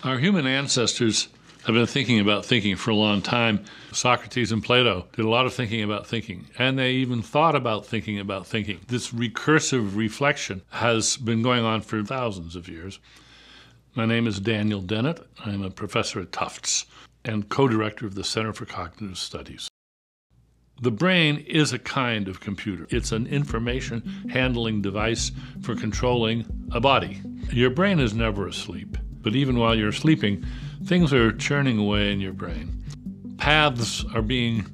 Our human ancestors have been thinking about thinking for a long time. Socrates and Plato did a lot of thinking about thinking, and they even thought about thinking about thinking. This recursive reflection has been going on for thousands of years. My name is Daniel Dennett. I'm a professor at Tufts and co-director of the Center for Cognitive Studies. The brain is a kind of computer. It's an information handling device for controlling a body. Your brain is never asleep, but even while you're sleeping, things are churning away in your brain. Paths are being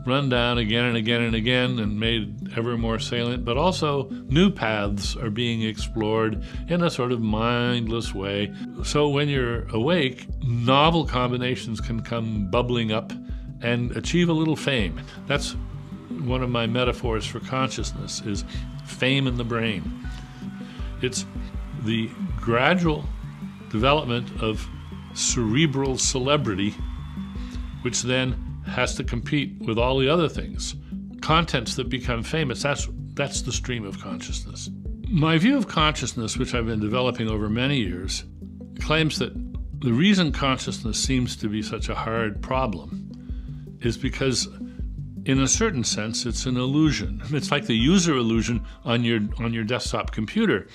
run down again and again and again and made ever more salient, but also new paths are being explored in a sort of mindless way. So when you're awake, novel combinations can come bubbling up and achieve a little fame. That's one of my metaphors for consciousness, is fame in the brain. It's the gradual development of cerebral celebrity, which then has to compete with all the other things. Contents that become famous, that's the stream of consciousness. My view of consciousness, which I've been developing over many years, claims that the reason consciousness seems to be such a hard problem is because, in a certain sense, it's an illusion. It's like the user illusion on your desktop computer.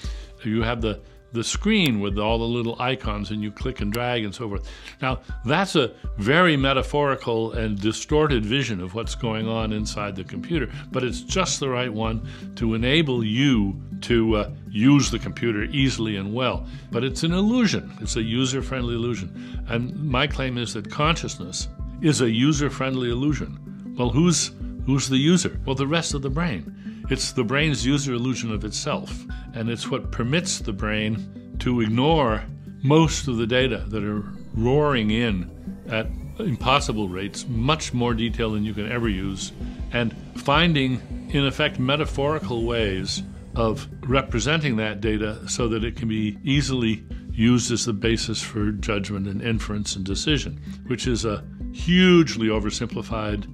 You have the screen with all the little icons and you click and drag and so forth. Now, that's a very metaphorical and distorted vision of what's going on inside the computer, but it's just the right one to enable you to use the computer easily and well. But it's an illusion. It's a user-friendly illusion. And my claim is that consciousness is a user-friendly illusion. Well, who's the user? Well, the rest of the brain. It's the brain's user illusion of itself, and it's what permits the brain to ignore most of the data that are roaring in at impossible rates, much more detail than you can ever use, and finding, in effect, metaphorical ways of representing that data so that it can be easily used as the basis for judgment and inference and decision, which is a hugely oversimplified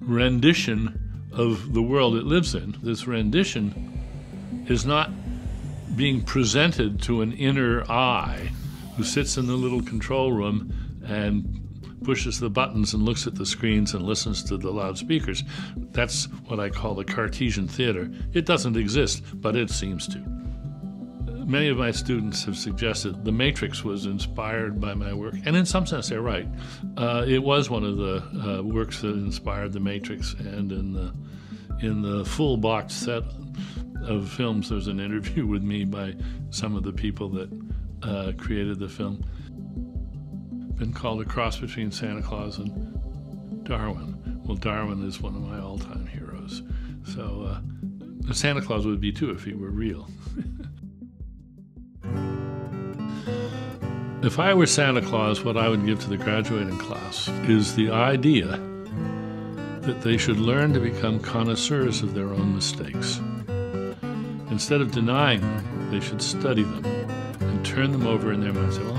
rendition of the world it lives in. This rendition is not being presented to an inner I who sits in the little control room and pushes the buttons and looks at the screens and listens to the loudspeakers. That's what I call the Cartesian theater. It doesn't exist, but it seems to. Many of my students have suggested The Matrix was inspired by my work, and in some sense they're right. It was one of the works that inspired The Matrix, and in the full box set of films, there's an interview with me by some of the people that created the film. Been called a cross between Santa Claus and Darwin. Well, Darwin is one of my all-time heroes. So Santa Claus would be too if he were real. If I were Santa Claus, what I would give to the graduating class is the idea that they should learn to become connoisseurs of their own mistakes. Instead of denying them, they should study them and turn them over in their mind and say, well,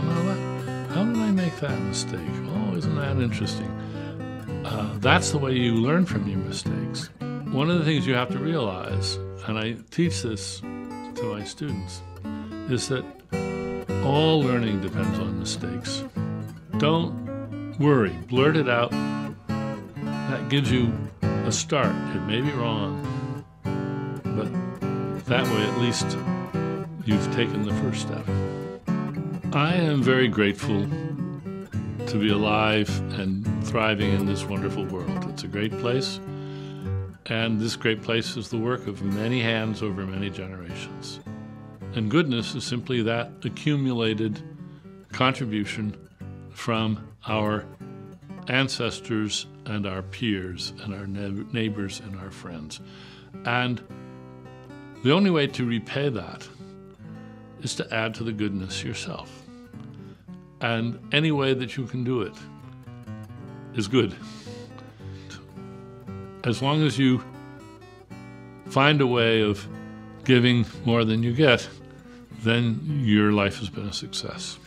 how did I make that mistake? Oh, isn't that interesting? That's the way you learn from your mistakes. One of the things you have to realize, and I teach this to my students, is that all learning depends on mistakes. Don't worry, blurt it out. That gives you a start. It may be wrong, but that way at least you've taken the first step. I am very grateful to be alive and thriving in this wonderful world. It's a great place, and this great place is the work of many hands over many generations. And goodness is simply that accumulated contribution from our ancestors and our peers and our neighbors and our friends. And the only way to repay that is to add to the goodness yourself. And any way that you can do it is good. As long as you find a way of giving more than you get, then your life has been a success.